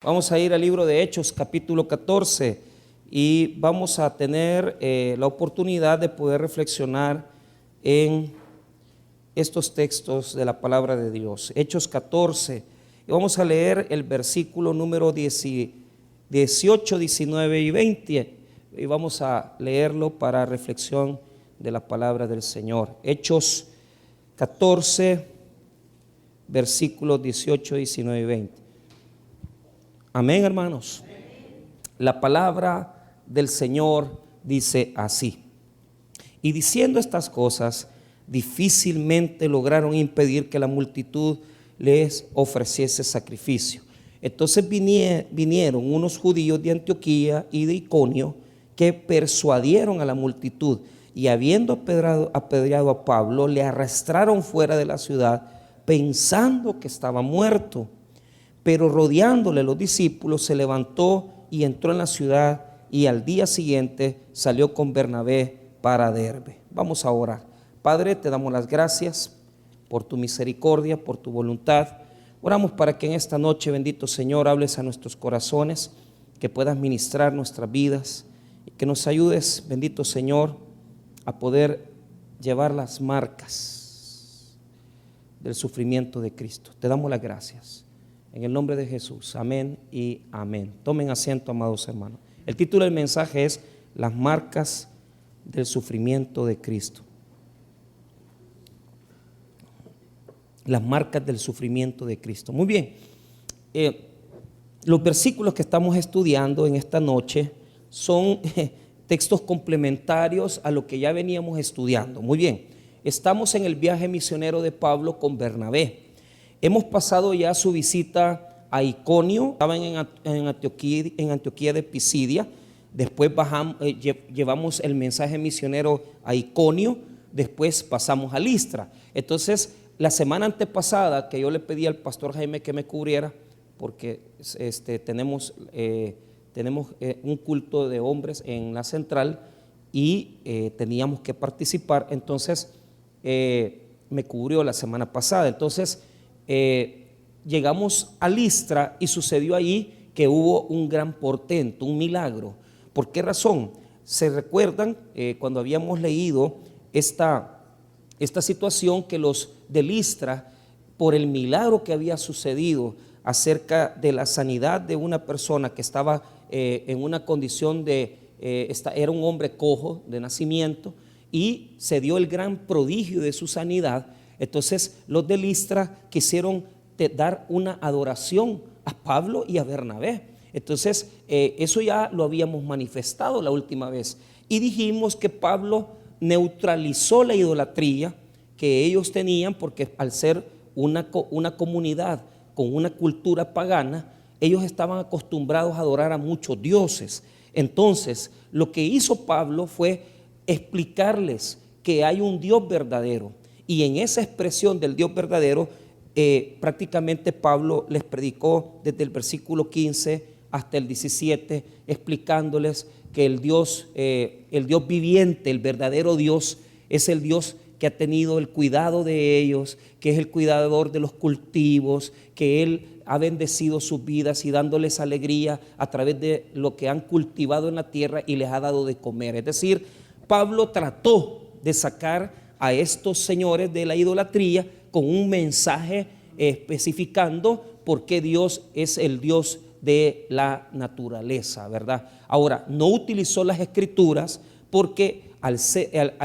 Vamos a ir al libro de Hechos, capítulo 14, y vamos a tener la oportunidad de poder reflexionar en estos textos de la palabra de Dios. Hechos 14, y vamos a leer el versículo número 18, 19 y 20, y vamos a leerlo para reflexión de la palabra del Señor. Hechos 14, versículos 18, 19 y 20. Amén, hermanos. La palabra del Señor dice así: y diciendo estas cosas, difícilmente lograron impedir que la multitud les ofreciese sacrificio. Entonces vinieron unos judíos de Antioquía y de Iconio, que persuadieron a la multitud, y habiendo apedreado a Pablo, le arrastraron fuera de la ciudad, pensando que estaba muerto. Pero rodeándole los discípulos, se levantó y entró en la ciudad, y al día siguiente salió con Bernabé para Derbe. Vamos a orar. Padre, te damos las gracias por tu misericordia, por tu voluntad. Oramos para que en esta noche, bendito Señor, hables a nuestros corazones, que puedas ministrar nuestras vidas y que nos ayudes, bendito Señor, a poder llevar las marcas del sufrimiento de Cristo. Te damos las gracias. En el nombre de Jesús, amén y amén. Tomen asiento, amados hermanos. El título del mensaje es Las marcas del sufrimiento de Cristo. Las marcas del sufrimiento de Cristo. Muy bien. Los versículos que estamos estudiando en esta noche son textos complementarios a lo que ya veníamos estudiando. Muy bien. Estamos en el viaje misionero de Pablo con Bernabé. Hemos pasado ya su visita a Iconio, estaban en Antioquía de Pisidia. Después llevamos el mensaje misionero a Iconio, después pasamos a Listra. Entonces, la semana antepasada que yo le pedí al pastor Jaime que me cubriera, porque tenemos un culto de hombres en la central y teníamos que participar, entonces me cubrió la semana pasada. Entonces, llegamos a Listra y sucedió allí que hubo un gran portento, un milagro. ¿Por qué razón? Se recuerdan cuando habíamos leído esta situación, que los de Listra, por el milagro que había sucedido acerca de la sanidad de una persona que estaba en una condición era un hombre cojo de nacimiento, y se dio el gran prodigio de su sanidad. Entonces los de Listra quisieron dar una adoración a Pablo y a Bernabé. Entonces eso ya lo habíamos manifestado la última vez, y dijimos que Pablo neutralizó la idolatría que ellos tenían, porque al ser una comunidad con una cultura pagana, ellos estaban acostumbrados a adorar a muchos dioses. Entonces lo que hizo Pablo fue explicarles que hay un Dios verdadero. Y en esa expresión del Dios verdadero, prácticamente Pablo les predicó desde el versículo 15 hasta el 17, explicándoles que el Dios viviente, el verdadero Dios, es el Dios que ha tenido el cuidado de ellos, que es el cuidador de los cultivos, que Él ha bendecido sus vidas y dándoles alegría a través de lo que han cultivado en la tierra y les ha dado de comer. Es decir, Pablo trató de sacar a estos señores de la idolatría con un mensaje especificando por qué Dios es el Dios de la naturaleza, ¿verdad? Ahora, no utilizó las escrituras porque al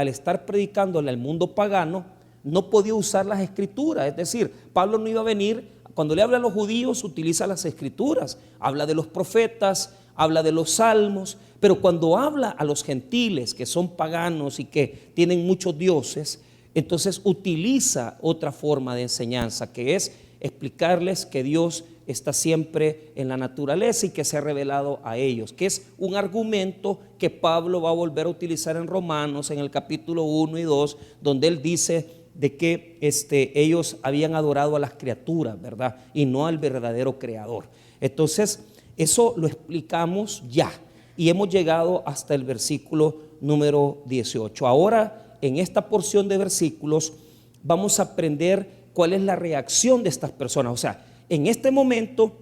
estar predicándole al mundo pagano, no podía usar las escrituras. Es decir, Pablo no iba a venir, cuando le habla a los judíos utiliza las escrituras, habla de los profetas, habla de los salmos, pero cuando habla a los gentiles que son paganos y que tienen muchos dioses, entonces utiliza otra forma de enseñanza, que es explicarles que Dios está siempre en la naturaleza y que se ha revelado a ellos, que es un argumento que Pablo va a volver a utilizar en Romanos, en el capítulo 1 y 2, donde él dice de que ellos habían adorado a las criaturas, ¿verdad? Y no al verdadero creador. Entonces, eso lo explicamos ya y hemos llegado hasta el versículo número 18. Ahora, en esta porción de versículos, vamos a aprender cuál es la reacción de estas personas. O sea, en este momento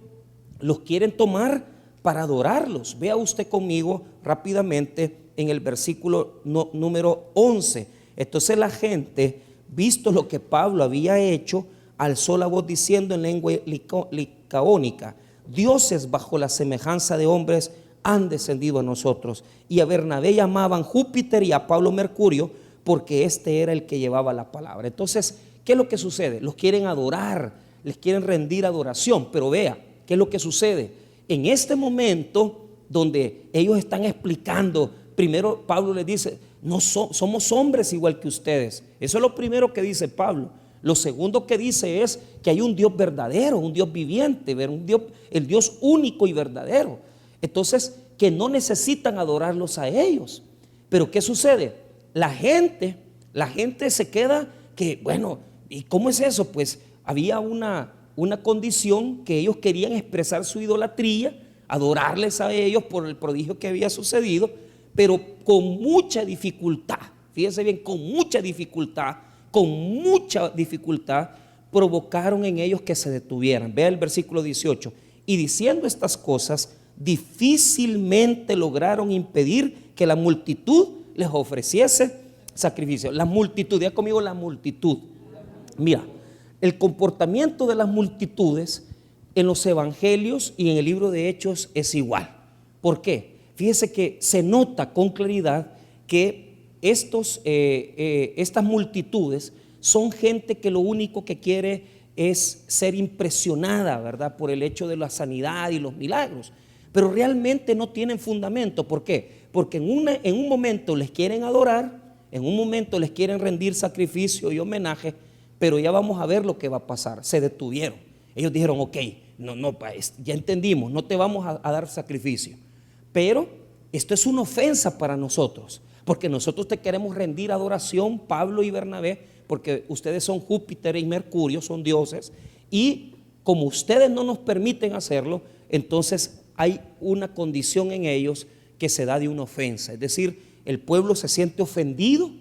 los quieren tomar para adorarlos. Vea usted conmigo rápidamente en el versículo número 11. Entonces la gente, visto lo que Pablo había hecho, alzó la voz diciendo en lengua licaónica: dioses bajo la semejanza de hombres han descendido a nosotros. Y a Bernabé llamaban Júpiter y a Pablo Mercurio, porque este era el que llevaba la palabra. Entonces, ¿qué es lo que sucede? Los quieren adorar, les quieren rendir adoración. Pero vea, ¿qué es lo que sucede? En este momento donde ellos están explicando, primero Pablo les dice: no somos hombres igual que ustedes. Eso es lo primero que dice Pablo. Lo segundo que dice es que hay un Dios verdadero, un Dios viviente, el Dios único y verdadero. Entonces, que no necesitan adorarlos a ellos. Pero ¿qué sucede? La gente se queda que, bueno, ¿y cómo es eso? Pues había una condición que ellos querían expresar su idolatría, adorarles a ellos por el prodigio que había sucedido, pero con mucha dificultad. Fíjense bien, con mucha dificultad provocaron en ellos que se detuvieran. Vea el versículo 18. Y diciendo estas cosas, difícilmente lograron impedir que la multitud les ofreciese sacrificio. La multitud, ya conmigo, la multitud. Mira, el comportamiento de las multitudes en los evangelios y en el libro de Hechos es igual. ¿Por qué? Fíjese que se nota con claridad que estas multitudes son gente que lo único que quiere es ser impresionada, ¿verdad?, por el hecho de la sanidad y los milagros, pero realmente no tienen fundamento. ¿Por qué? Porque en un momento les quieren adorar, en un momento les quieren rendir sacrificio y homenaje, pero ya vamos a ver lo que va a pasar. Se detuvieron. Ellos dijeron: ok, ya entendimos, no te vamos a dar sacrificio, pero esto es una ofensa para nosotros, porque nosotros te queremos rendir adoración, Pablo y Bernabé, porque ustedes son Júpiter y Mercurio, son dioses, y como ustedes no nos permiten hacerlo, entonces hay una condición en ellos que se da de una ofensa. Es decir, el pueblo se siente ofendido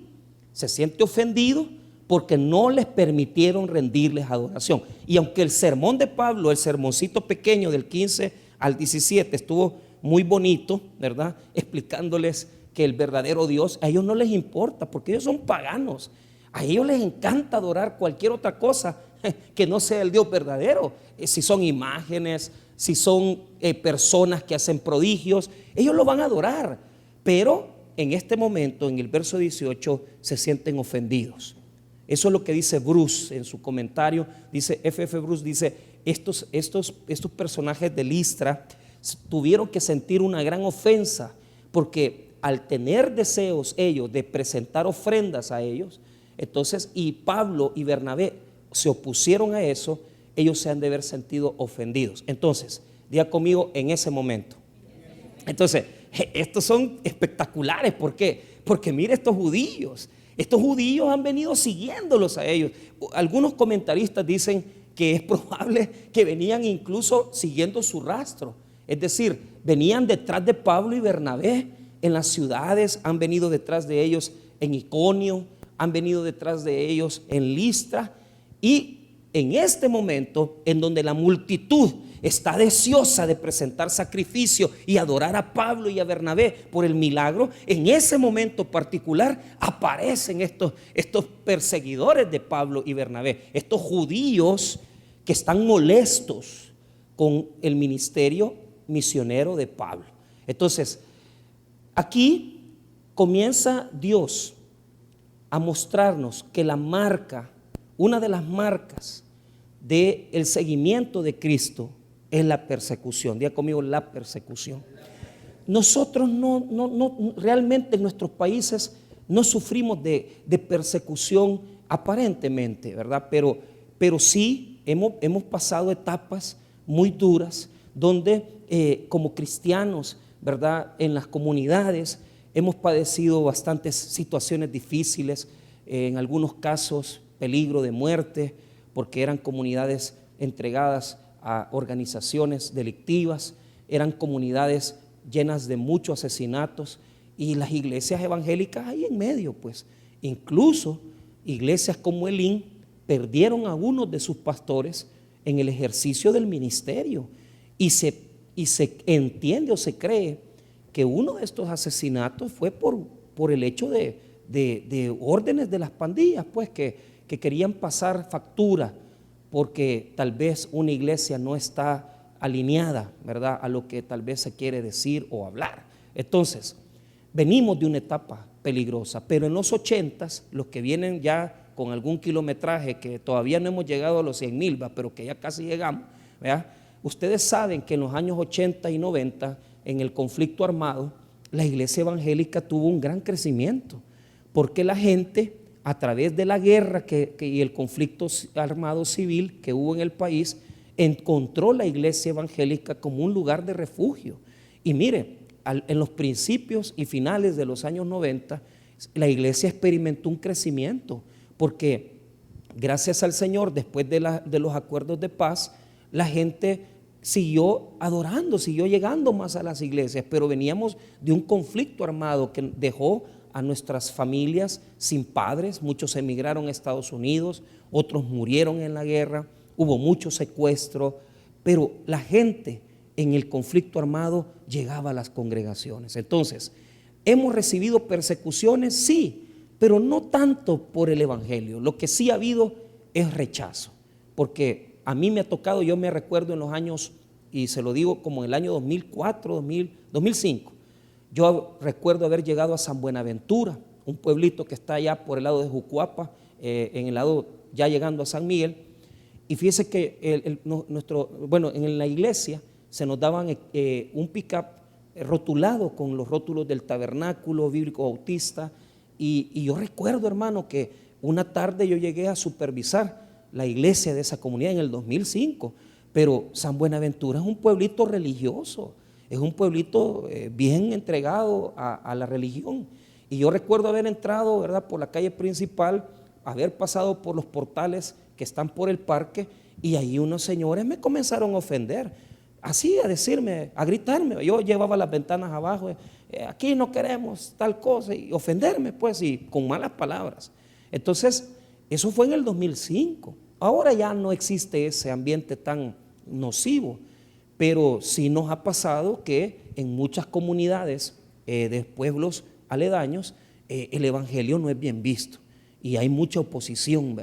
porque no les permitieron rendirles adoración. Y aunque el sermón de Pablo, el sermoncito pequeño del 15 al 17 estuvo muy bonito, ¿verdad?, explicándoles que el verdadero Dios, a ellos no les importa, porque ellos son paganos. A ellos les encanta adorar cualquier otra cosa que no sea el Dios verdadero. Si son imágenes, si son personas que hacen prodigios, ellos lo van a adorar. Pero en este momento, en el verso 18, se sienten ofendidos. Eso es lo que dice Bruce en su comentario. Dice F.F. Bruce, dice: estos personajes de Listra tuvieron que sentir una gran ofensa, porque al tener deseos ellos de presentar ofrendas a ellos, entonces, y Pablo y Bernabé se opusieron a eso, ellos se han de haber sentido ofendidos. Entonces, diga conmigo: en ese momento. Entonces, estos son espectaculares. ¿Por qué? Porque mire, estos judíos han venido siguiéndolos a ellos. Algunos comentaristas dicen que es probable que venían incluso siguiendo su rastro. Es decir, venían detrás de Pablo y Bernabé en las ciudades, han venido detrás de ellos en Iconio, han venido detrás de ellos en Listra. Y en este momento, en donde la multitud está deseosa de presentar sacrificio y adorar a Pablo y a Bernabé por el milagro, en ese momento particular aparecen estos perseguidores de Pablo y Bernabé, estos judíos que están molestos con el ministerio misionero de Pablo. Entonces, aquí comienza Dios a mostrarnos que una de las marcas del seguimiento de Cristo es la persecución. Diga conmigo: la persecución. Nosotros realmente en nuestros países no sufrimos de persecución aparentemente, ¿verdad? Pero sí hemos pasado etapas muy duras donde como cristianos, ¿verdad?, en las comunidades hemos padecido bastantes situaciones difíciles, en algunos casos peligro de muerte, porque eran comunidades entregadas a organizaciones delictivas, eran comunidades llenas de muchos asesinatos, y las iglesias evangélicas ahí en medio, pues incluso iglesias como Elín perdieron a uno de sus pastores en el ejercicio del ministerio. Y se entiende o se cree que uno de estos asesinatos fue por el hecho de órdenes de las pandillas, pues que querían pasar factura porque tal vez una iglesia no está alineada, ¿verdad?, a lo que tal vez se quiere decir o hablar. Entonces, venimos de una etapa peligrosa, pero en los 80s, los que vienen ya con algún kilometraje, que todavía no hemos llegado a los 100,000, pero que ya casi llegamos, ¿verdad? Ustedes saben que en los años 80 y 90, en el conflicto armado, la iglesia evangélica tuvo un gran crecimiento, porque la gente, a través de la guerra y el conflicto armado civil que hubo en el país, encontró la iglesia evangélica como un lugar de refugio. Y mire, en los principios y finales de los años 90, la iglesia experimentó un crecimiento, porque gracias al Señor, después de los acuerdos de paz, la gente siguió adorando, siguió llegando más a las iglesias, pero veníamos de un conflicto armado que dejó a nuestras familias sin padres. Muchos emigraron a Estados Unidos, otros murieron en la guerra, hubo mucho secuestro, pero la gente en el conflicto armado llegaba a las congregaciones. Entonces, ¿hemos recibido persecuciones? Sí, pero no tanto por el evangelio. Lo que sí ha habido es rechazo, porque a mí me ha tocado, yo me recuerdo en los años, y se lo digo como en el año 2004, 2005, yo recuerdo haber llegado a San Buenaventura, un pueblito que está allá por el lado de Jucuapa, en el lado ya llegando a San Miguel, y fíjese que en la iglesia se nos daban un pick-up rotulado con los rótulos del Tabernáculo Bíblico Bautista, y yo recuerdo, hermano, que una tarde yo llegué a supervisar la iglesia de esa comunidad en el 2005, pero San Buenaventura es un pueblito religioso, es un pueblito bien entregado a la religión. Y yo recuerdo haber entrado, ¿verdad?, por la calle principal, haber pasado por los portales que están por el parque, y ahí unos señores me comenzaron a ofender, así a decirme, a gritarme. Yo llevaba las ventanas abajo, aquí no queremos tal cosa, y ofenderme, pues, y con malas palabras. Entonces, eso fue en el 2005. Ahora ya no existe ese ambiente tan nocivo, pero sí nos ha pasado que en muchas comunidades de pueblos aledaños el evangelio no es bien visto y hay mucha oposición.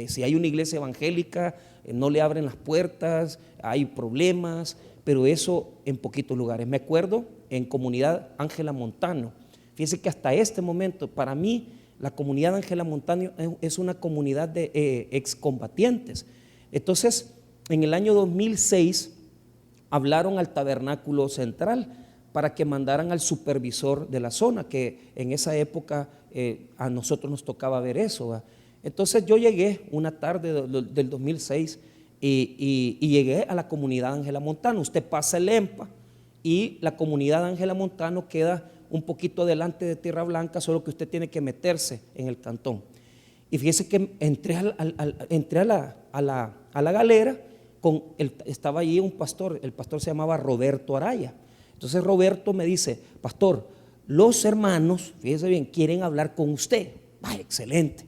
Si hay una iglesia evangélica, no le abren las puertas, hay problemas, pero eso en poquitos lugares. Me acuerdo en comunidad Ángela Montano. Fíjense que hasta este momento, para mí, la comunidad Ángela Montano es una comunidad de excombatientes. Entonces, en el año 2006 hablaron al tabernáculo central para que mandaran al supervisor de la zona, que en esa época a nosotros nos tocaba ver eso, ¿verdad? Entonces yo llegué una tarde del 2006 y llegué a la comunidad Ángela Montano. Usted pasa el EMPA y la comunidad Ángela Montano queda un poquito adelante de Tierra Blanca, solo que usted tiene que meterse en el cantón. Y fíjese que entré a la galera, estaba allí un pastor, el pastor se llamaba Roberto Araya. Entonces Roberto me dice: pastor, los hermanos, fíjese bien, quieren hablar con usted. Excelente.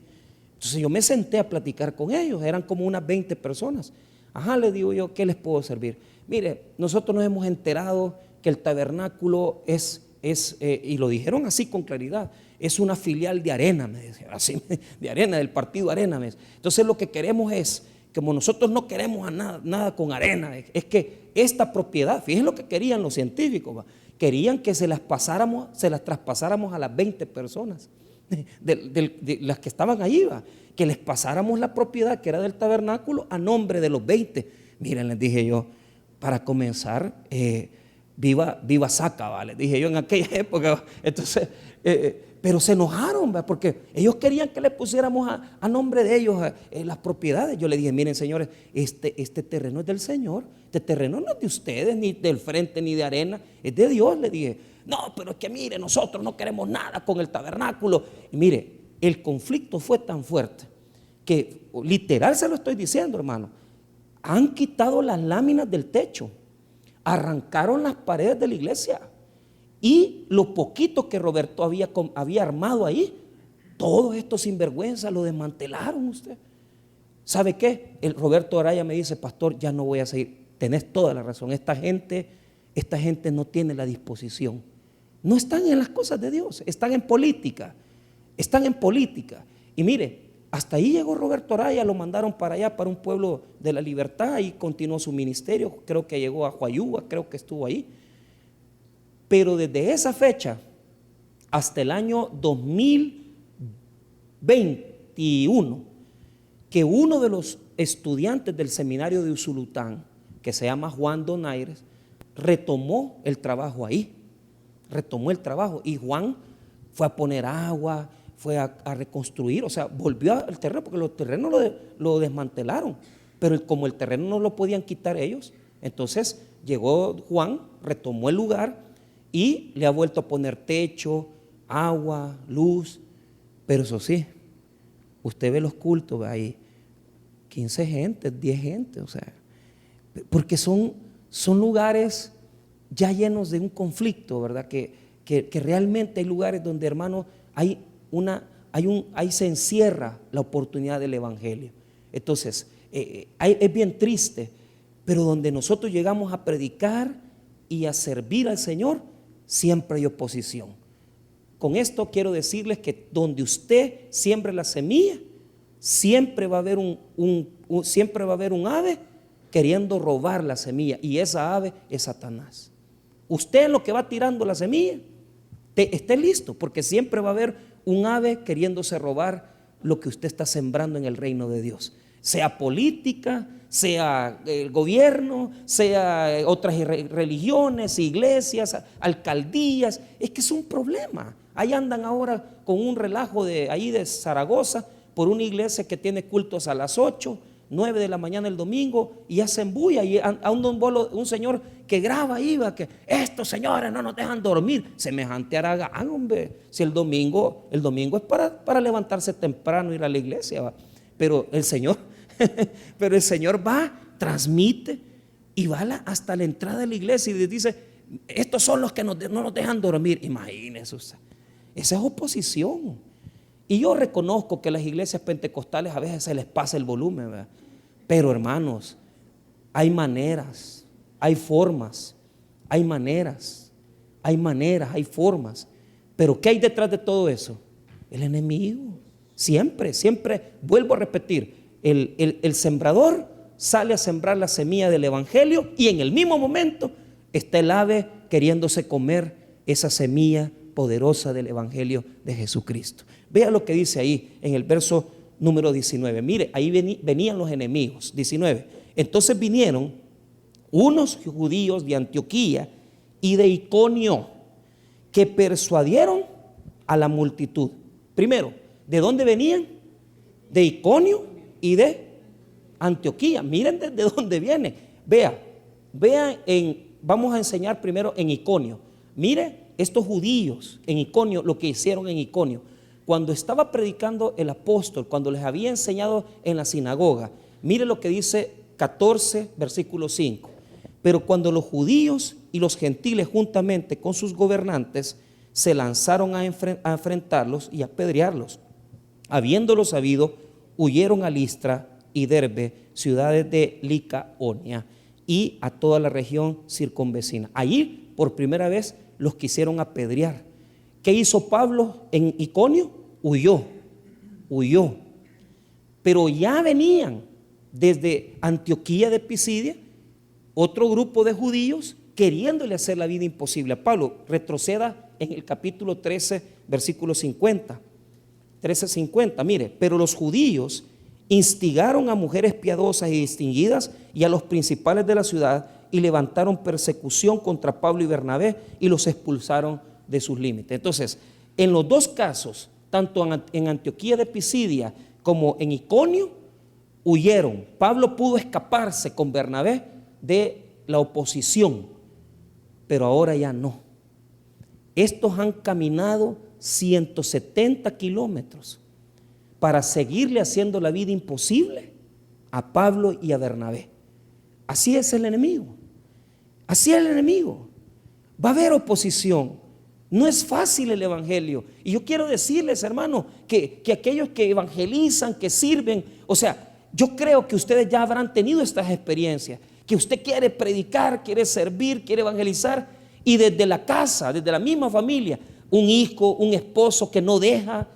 Entonces yo me senté a platicar con ellos, eran como unas 20 personas. Ajá, le digo yo, ¿qué les puedo servir? Mire, nosotros nos hemos enterado que el tabernáculo y lo dijeron así con claridad, es una filial de Arena, me decía, así, de Arena, del partido Arena. Entonces lo que queremos es, como nosotros no queremos nada con Arena, es que esta propiedad, fíjense lo que querían los científicos, querían que se las traspasáramos a las 20 personas de las que estaban allí, que les pasáramos la propiedad que era del tabernáculo a nombre de los 20. Miren, les dije yo, para comenzar, viva Saca, les dije yo en aquella época. Entonces, pero se enojaron, porque ellos querían que les pusiéramos a nombre de ellos las propiedades. Yo le dije: miren, señores, este terreno es del Señor, este terreno no es de ustedes, ni del Frente, ni de Arena, es de Dios. Le dije: no, pero es que mire, nosotros no queremos nada con el tabernáculo. Y mire, el conflicto fue tan fuerte que, literal se lo estoy diciendo, hermano, han quitado las láminas del techo, arrancaron las paredes de la iglesia, y lo poquito que Roberto había armado ahí, todos estos sinvergüenzas lo desmantelaron. Usted ¿sabe qué? El Roberto Araya me dice: pastor, ya no voy a seguir. tenés toda la razón. Esta gente no tiene la disposición. No están en las cosas de Dios, están en política. Están en política. Y mire, hasta ahí llegó Roberto Araya, lo mandaron para allá, para un pueblo de la libertad, y continuó su ministerio. Creo que llegó a Huayúa, creo que estuvo ahí. Pero desde esa fecha hasta el año 2021, que uno de los estudiantes del seminario de Usulután, que se llama Juan Donaires, retomó el trabajo ahí, retomó el trabajo, y Juan fue a poner agua, fue a reconstruir, o sea, volvió al terreno, porque los terrenos lo desmantelaron, pero como el terreno no lo podían quitar ellos, entonces llegó Juan, retomó el lugar y le ha vuelto a poner techo, agua, luz. Pero eso sí, usted ve los cultos, hay 15 gentes, 10 gentes, o sea, porque son lugares ya llenos de un conflicto, ¿verdad? Que realmente hay lugares donde, hermano, ahí se encierra la oportunidad del evangelio. Entonces, es bien triste, pero donde nosotros llegamos a predicar y a servir al Señor, siempre hay oposición. Con esto quiero decirles que donde usted siembre la semilla, siempre va a haber siempre va a haber un ave queriendo robar la semilla, y esa ave es Satanás. Usted, en lo que va tirando la semilla, esté listo, porque siempre va a haber un ave queriéndose robar lo que usted está sembrando en el reino de Dios, sea política, sea el gobierno, sea otras religiones, iglesias, alcaldías. Es que es un problema. Ahí andan ahora con un relajo ahí de Zaragoza, por una iglesia que tiene cultos a las 8, 9 de la mañana el domingo, y hacen bulla, y a un señor que graba ahí, que estos señores no nos dejan dormir. Semejante haragán, hombre. Si el domingo es para levantarse temprano, ir a la iglesia, ¿va? Pero el Señor va, transmite y va hasta la entrada de la iglesia y les dice: estos son los que no nos dejan dormir. Imagínense, esa es oposición. Y yo reconozco que las iglesias pentecostales a veces se les pasa el volumen, ¿verdad? Pero, hermanos, hay maneras, hay formas, hay formas. Pero ¿qué hay detrás de todo eso? El enemigo. Siempre, vuelvo a repetir, el sembrador sale a sembrar la semilla del evangelio, y en el mismo momento está el ave queriéndose comer esa semilla poderosa del evangelio de Jesucristo. Vea lo que dice ahí en el verso número 19. Mire, ahí venían los enemigos. 19. Entonces vinieron unos judíos de Antioquía y de Iconio, que persuadieron a la multitud. Primero, ¿de dónde venían? De Iconio y de Antioquía. Miren desde dónde viene. Vamos a enseñar primero en Iconio. Mire estos judíos en Iconio, lo que hicieron en Iconio. Cuando estaba predicando el apóstol, cuando les había enseñado en la sinagoga, mire lo que dice 14, versículo 5. Pero cuando los judíos y los gentiles, juntamente con sus gobernantes, se lanzaron a enfrentarlos y a apedrearlos, habiéndolo sabido, huyeron a Listra y Derbe, ciudades de Licaonia, y a toda la región circunvecina. Allí por primera vez los quisieron apedrear. ¿Qué hizo Pablo en Iconio? Huyó. Pero ya venían desde Antioquía de Pisidia otro grupo de judíos queriéndole hacer la vida imposible a Pablo. Retroceda en el capítulo 13, versículo 50. 13:50, mire, pero los judíos instigaron a mujeres piadosas y distinguidas y a los principales de la ciudad, y levantaron persecución contra Pablo y Bernabé y los expulsaron de sus límites. Entonces, en los dos casos, tanto en Antioquía de Pisidia como en Iconio, huyeron. Pablo pudo escaparse con Bernabé de la oposición, pero ahora ya no. Estos han caminado 170 kilómetros para seguirle haciendo la vida imposible a Pablo y a Bernabé. Así es el enemigo. Así es el enemigo. Va a haber oposición. No es fácil el evangelio. Y yo quiero decirles, hermano, que aquellos que evangelizan, que sirven, o sea, yo creo que ustedes ya habrán tenido estas experiencias, que usted quiere predicar, quiere servir, quiere evangelizar, y desde la casa, desde la misma familia, un hijo, un esposo que no deja,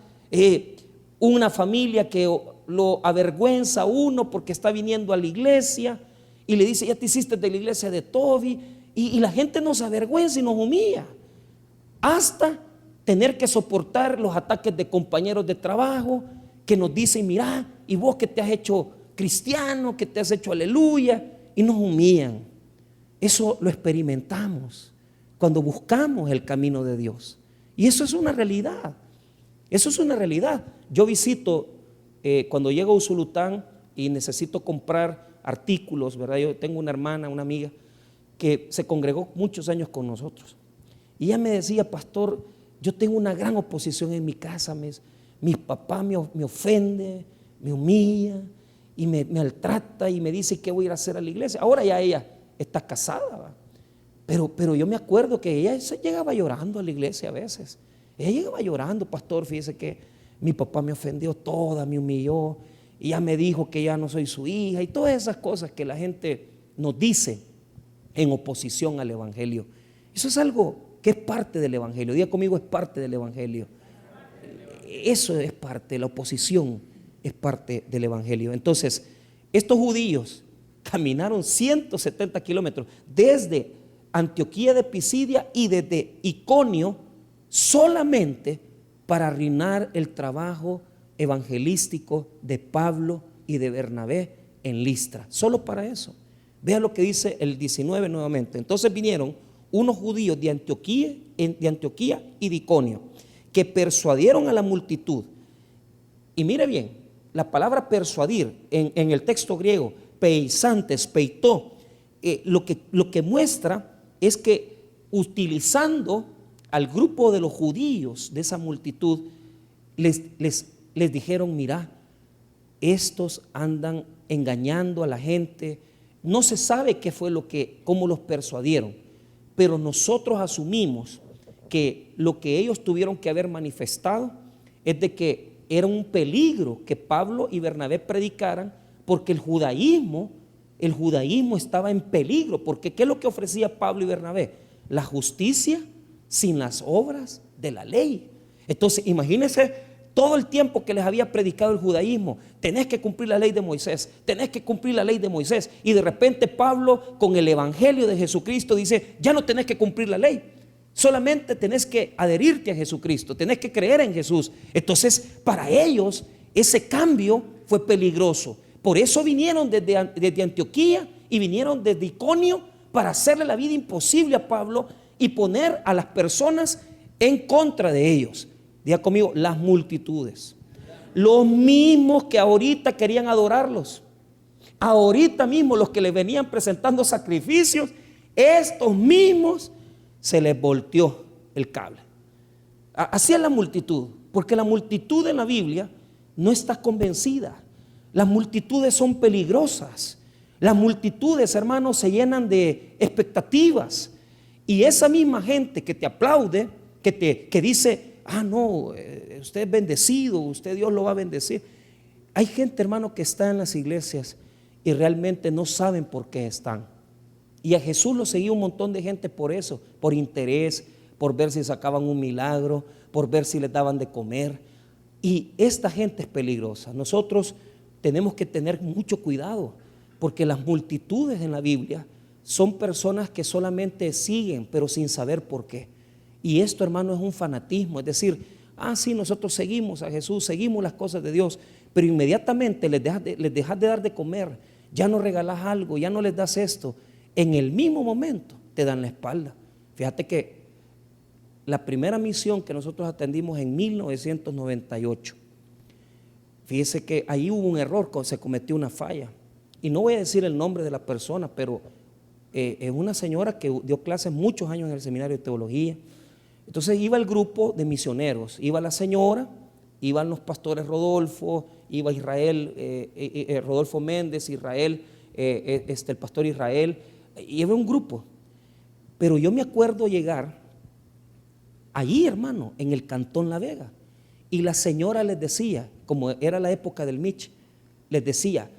una familia que lo avergüenza a uno porque está viniendo a la iglesia y le dice: ya te hiciste de la iglesia de Toby, y la gente nos avergüenza y nos humilla, hasta tener que soportar los ataques de compañeros de trabajo que nos dicen: mira, y vos que te has hecho cristiano, que te has hecho aleluya, y nos humillan. Eso lo experimentamos cuando buscamos el camino de Dios, y eso es una realidad. Eso es una realidad. Yo visito, cuando llego a Usulután y necesito comprar artículos, ¿verdad? Yo tengo una hermana, una amiga que se congregó muchos años con nosotros, y ella me decía: pastor, yo tengo una gran oposición en mi casa, mis papás me ofende, me humilla y me maltrata y me dice qué voy a ir a hacer a la iglesia. Ahora ya ella está casada, ¿va? Pero yo me acuerdo que ella se llegaba llorando a la iglesia a veces. Ella llegaba llorando: pastor, fíjese que mi papá me ofendió toda, me humilló, y ya me dijo que ya no soy su hija, y todas esas cosas que la gente nos dice en oposición al evangelio. Eso es algo que es parte del evangelio. Diga conmigo: es parte del evangelio. Eso es parte, la oposición es parte del evangelio. Entonces, estos judíos caminaron 170 kilómetros desde Antioquía de Pisidia y desde Iconio, solamente para arruinar el trabajo evangelístico de Pablo y de Bernabé en Listra. Solo para eso. Vea lo que dice el 19 nuevamente. Entonces vinieron unos judíos de Antioquía y de Iconio, que persuadieron a la multitud. Y mire bien, la palabra persuadir en el texto griego, peisantes, peitó, lo que muestra es que, utilizando al grupo de los judíos de esa multitud, les dijeron: mira, estos andan engañando a la gente. No se sabe qué fue cómo los persuadieron, pero nosotros asumimos que lo que ellos tuvieron que haber manifestado es de que era un peligro que Pablo y Bernabé predicaran, porque el judaísmo estaba en peligro. Porque ¿qué es lo que ofrecía Pablo y Bernabé? La justicia sin las obras de la ley. Entonces imagínense todo el tiempo que les había predicado el judaísmo: tenés que cumplir la ley de Moisés, tenés que cumplir la ley de Moisés. Y de repente Pablo, con el evangelio de Jesucristo, dice: ya no tenés que cumplir la ley, solamente tenés que adherirte a Jesucristo, tenés que creer en Jesús. Entonces para ellos ese cambio fue peligroso. Por eso vinieron desde Antioquía y vinieron desde Iconio, para hacerle la vida imposible a Pablo y poner a las personas en contra de ellos. Diga conmigo: las multitudes. Los mismos que ahorita querían adorarlos, ahorita mismo los que les venían presentando sacrificios, estos mismos se les volteó el cable. Así es la multitud, porque la multitud en la Biblia no está convencida. Las multitudes son peligrosas. Las multitudes, hermanos, se llenan de expectativas, y esa misma gente que te aplaude, que dice: ah, no, usted es bendecido, usted, Dios lo va a bendecir. Hay gente, hermano, que está en las iglesias y realmente no saben por qué están. Y a Jesús lo seguía un montón de gente por eso, por interés, por ver si sacaban un milagro, por ver si les daban de comer. Y esta gente es peligrosa. Nosotros tenemos que tener mucho cuidado, porque las multitudes en la Biblia son personas que solamente siguen, pero sin saber por qué. Y esto, hermano, es un fanatismo. Es decir: ah, sí, nosotros seguimos a Jesús, seguimos las cosas de Dios, pero inmediatamente les dejas de dar de comer, ya no regalas algo, ya no les das esto, en el mismo momento te dan la espalda. Fíjate que la primera misión que nosotros atendimos en 1998, fíjese que ahí hubo un error, se cometió una falla, y no voy a decir el nombre de la persona, pero es una señora que dio clases muchos años en el seminario de teología. Entonces iba el grupo de misioneros, iba la señora, iban los pastores Rodolfo, iba Israel, Rodolfo Méndez, Israel, el pastor Israel, y iba un grupo. Pero yo me acuerdo llegar allí, hermano, en el Cantón La Vega, y la señora les decía, como era la época del Mich, les decía: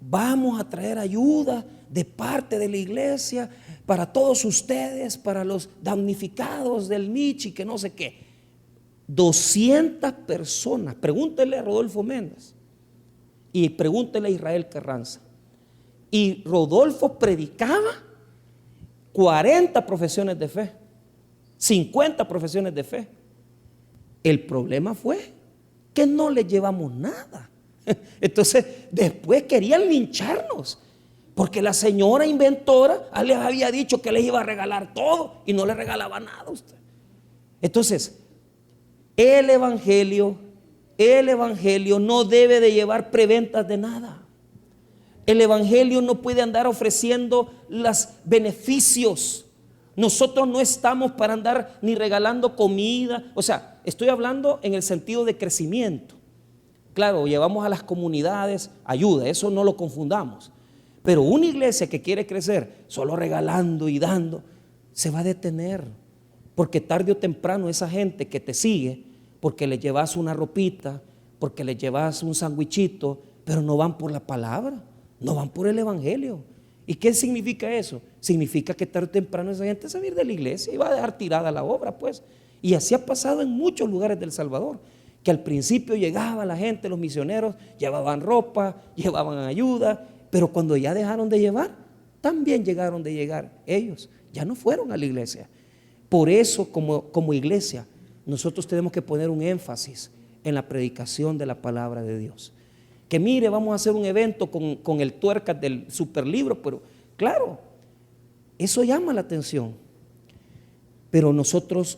vamos a traer ayuda de parte de la iglesia para todos ustedes, para los damnificados del Michi, que no sé qué. 200 personas. Pregúntele a Rodolfo Méndez y pregúntele a Israel Carranza. Y Rodolfo predicaba 40 profesiones de fe, 50 profesiones de fe. El problema fue que no le llevamos nada. Entonces después querían lincharnos, porque la señora inventora les había dicho que les iba a regalar todo y no le regalaba nada a usted. Entonces el evangelio no debe de llevar preventas de nada. El evangelio no puede andar ofreciendo los beneficios. Nosotros no estamos para andar ni regalando comida. O sea, estoy hablando en el sentido de crecimiento. Claro, llevamos a las comunidades ayuda, eso no lo confundamos. Pero una iglesia que quiere crecer solo regalando y dando, se va a detener. Porque tarde o temprano esa gente que te sigue, porque le llevas una ropita, porque le llevas un sandwichito, pero no van por la palabra, no van por el evangelio. ¿Y qué significa eso? Significa que tarde o temprano esa gente se va a ir de la iglesia y va a dejar tirada la obra, pues. Y así ha pasado en muchos lugares del Salvador, que al principio llegaba la gente, los misioneros, llevaban ropa, llevaban ayuda, pero cuando ya dejaron de llevar, también llegaron de llegar ellos, ya no fueron a la iglesia. Por eso, como iglesia, nosotros tenemos que poner un énfasis en la predicación de la palabra de Dios. Que mire, vamos a hacer un evento con el tuercas del superlibro, pero claro, eso llama la atención. Pero nosotros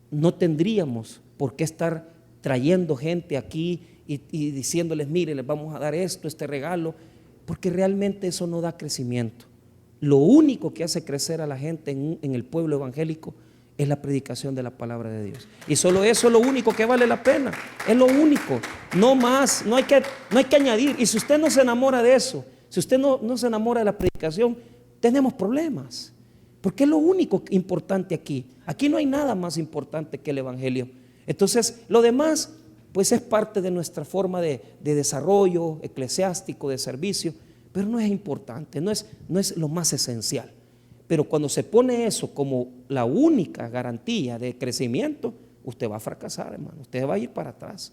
no tendríamos por qué estar trayendo gente aquí y diciéndoles, mire, les vamos a dar esto, este regalo, porque realmente eso no da crecimiento. Lo único que hace crecer a la gente en el pueblo evangélico es la predicación de la palabra de Dios. Y solo eso es lo único que vale la pena. Es lo único, no más, no hay que añadir. Y si usted no se enamora de eso, si usted no se enamora de la predicación, tenemos problemas. Porque es lo único importante aquí. Aquí no hay nada más importante que el evangelio. Entonces, lo demás, pues es parte de nuestra forma de desarrollo eclesiástico, de servicio, pero no es importante, no es lo más esencial. Pero cuando se pone eso como la única garantía de crecimiento, usted va a fracasar, hermano, usted va a ir para atrás.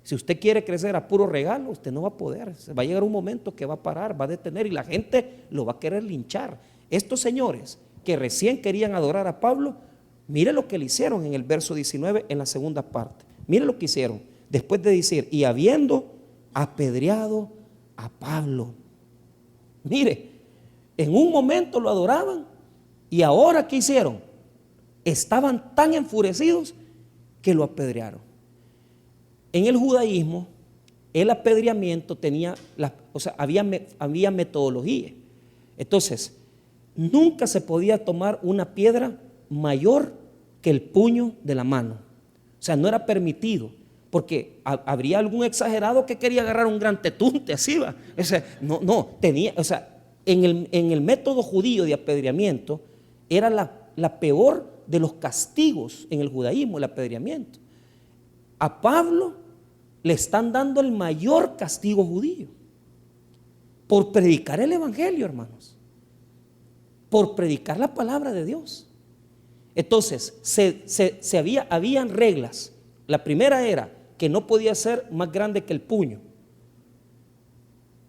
Si usted quiere crecer a puro regalo, usted no va a poder. Va a llegar un momento que va a parar, va a detener y la gente lo va a querer linchar. Estos señores que recién querían adorar a Pablo, mire lo que le hicieron en el verso 19, en la segunda parte. Mire lo que hicieron, después de decir, y habiendo apedreado a Pablo. Mire, en un momento lo adoraban y ahora ¿qué hicieron? Estaban tan enfurecidos que lo apedrearon. En el judaísmo, el apedreamiento había metodología. Entonces, nunca se podía tomar una piedra mayor que el puño de la mano. O sea, no era permitido, porque habría algún exagerado que quería agarrar un gran tetunte, así va. O sea, en el método judío de apedreamiento era la peor de los castigos en el judaísmo, el apedreamiento. A Pablo le están dando el mayor castigo judío por predicar el evangelio, hermanos, por predicar la palabra de Dios. Entonces, habían reglas. La primera era que no podía ser más grande que el puño.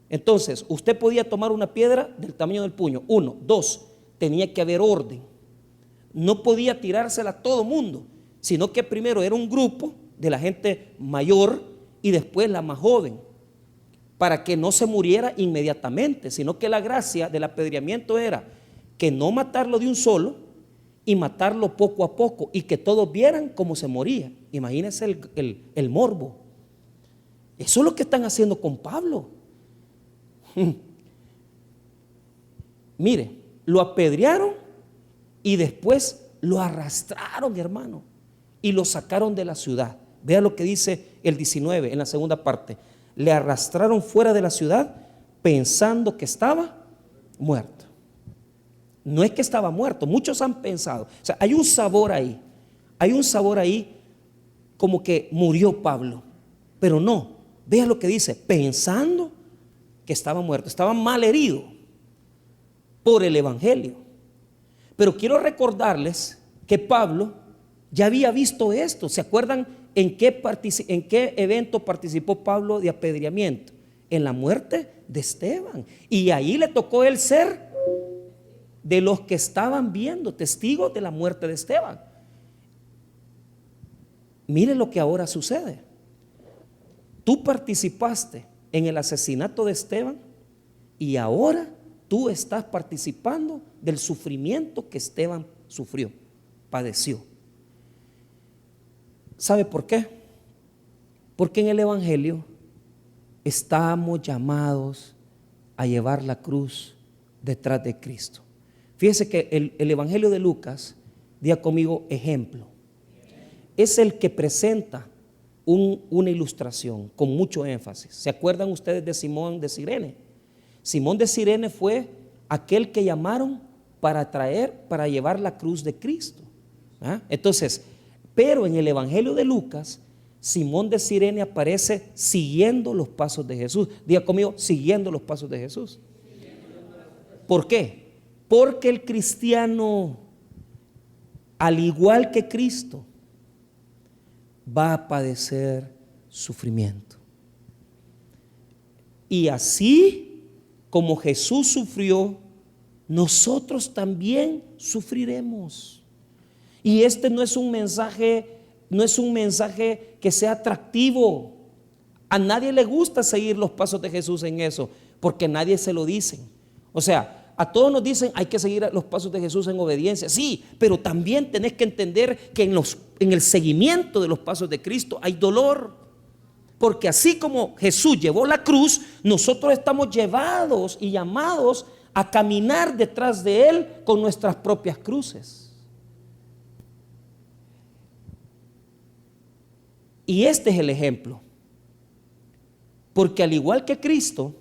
Entonces, usted podía tomar una piedra del tamaño del puño. 1, 2, tenía que haber orden. No podía tirársela a todo mundo, sino que primero era un grupo de la gente mayor y después la más joven, para que no se muriera inmediatamente, sino que la gracia del apedreamiento era que no matarlo de un solo y matarlo poco a poco y que todos vieran cómo se moría. Imagínense el morbo. Eso es lo que están haciendo con Pablo. Mire, lo apedrearon y después lo arrastraron, hermano, y lo sacaron de la ciudad. Vea lo que dice el 19 en la segunda parte. Le arrastraron fuera de la ciudad pensando que estaba muerto. No es que estaba muerto, muchos han pensado. O sea, hay un sabor ahí como que murió Pablo, pero no. Vea lo que dice, pensando que estaba muerto, estaba mal herido. por el Evangelio. Pero quiero recordarles que Pablo ya había visto esto. ¿Se acuerdan en qué evento participó Pablo de apedreamiento? En la muerte de Esteban. Y ahí le tocó él ser de los que estaban viendo, testigos de la muerte de Esteban. Mire lo que ahora sucede. Tú participaste en el asesinato de Esteban y ahora tú estás participando del sufrimiento que Esteban sufrió, padeció. ¿Sabe por qué? Porque en el Evangelio estamos llamados a llevar la cruz detrás de Cristo. Fíjese que el Evangelio de Lucas, diga conmigo, ejemplo, es el que presenta una ilustración con mucho énfasis. ¿Se acuerdan ustedes de Simón de Cirene? Simón de Cirene fue aquel que llamaron para llevar la cruz de Cristo. Entonces, pero en el Evangelio de Lucas, Simón de Cirene aparece siguiendo los pasos de Jesús. Diga conmigo, siguiendo los pasos de Jesús. ¿Por qué? Porque el cristiano, al igual que Cristo, va a padecer sufrimiento. Y así como Jesús sufrió, nosotros también sufriremos. Y este no es un mensaje que sea atractivo. A nadie le gusta seguir los pasos de Jesús en eso, porque nadie se lo dicen. O sea, a todos nos dicen hay que seguir los pasos de Jesús en obediencia, sí, pero también tenés que entender que en el seguimiento de los pasos de Cristo hay dolor, porque así como Jesús llevó la cruz, nosotros estamos llevados y llamados a caminar detrás de Él con nuestras propias cruces. Y este es el ejemplo, porque al igual que Cristo,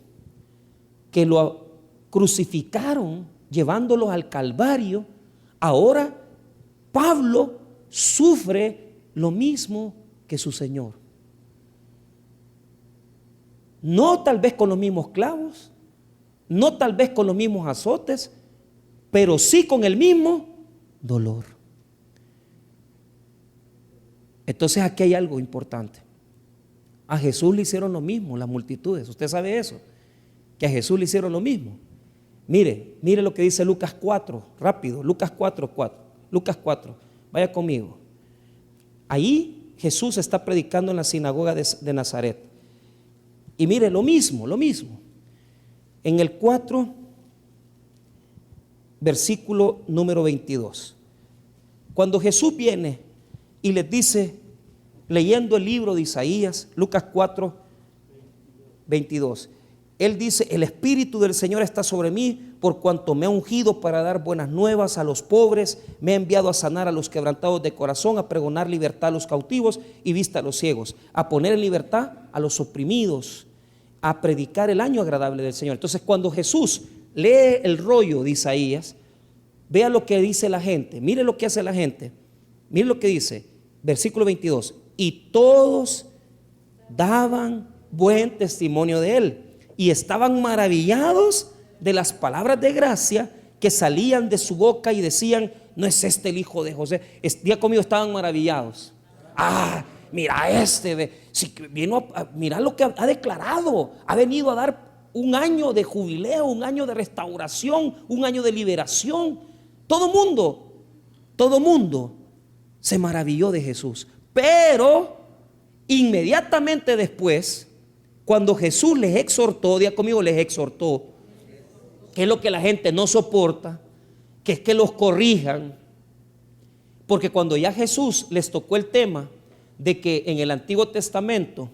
que lo crucificaron llevándolo al Calvario, ahora Pablo sufre lo mismo que su Señor. No tal vez con los mismos clavos, no tal vez con los mismos azotes, pero sí con el mismo dolor. Entonces aquí hay algo importante. A Jesús le hicieron lo mismo las multitudes. Usted sabe eso, que a Jesús le hicieron lo mismo. Mire lo que dice Lucas 4, rápido, Lucas 4, vaya conmigo. Ahí Jesús está predicando en la sinagoga de Nazaret. Y mire lo mismo. En el 4, versículo número 22. Cuando Jesús viene y les dice, leyendo el libro de Isaías, Lucas 4, 22. Él dice, el Espíritu del Señor está sobre mí, por cuanto me ha ungido para dar buenas nuevas a los pobres, me ha enviado a sanar a los quebrantados de corazón, a pregonar libertad a los cautivos y vista a los ciegos, a poner en libertad a los oprimidos, a predicar el año agradable del Señor. Entonces, cuando Jesús lee el rollo de Isaías, vea lo que dice la gente, mire lo que hace la gente, mire lo que dice, versículo 22, y todos daban buen testimonio de él y estaban maravillados de las palabras de gracia que salían de su boca y decían, ¿no es este el hijo de José? Día conmigo, estaban maravillados. Mira mira lo que ha declarado. Ha venido a dar un año de jubileo, un año de restauración, un año de liberación. Todo mundo se maravilló de Jesús. Pero inmediatamente después, cuando Jesús les exhortó, diga conmigo, les exhortó, que es lo que la gente no soporta, que es que los corrijan, porque cuando ya Jesús les tocó el tema de que en el Antiguo Testamento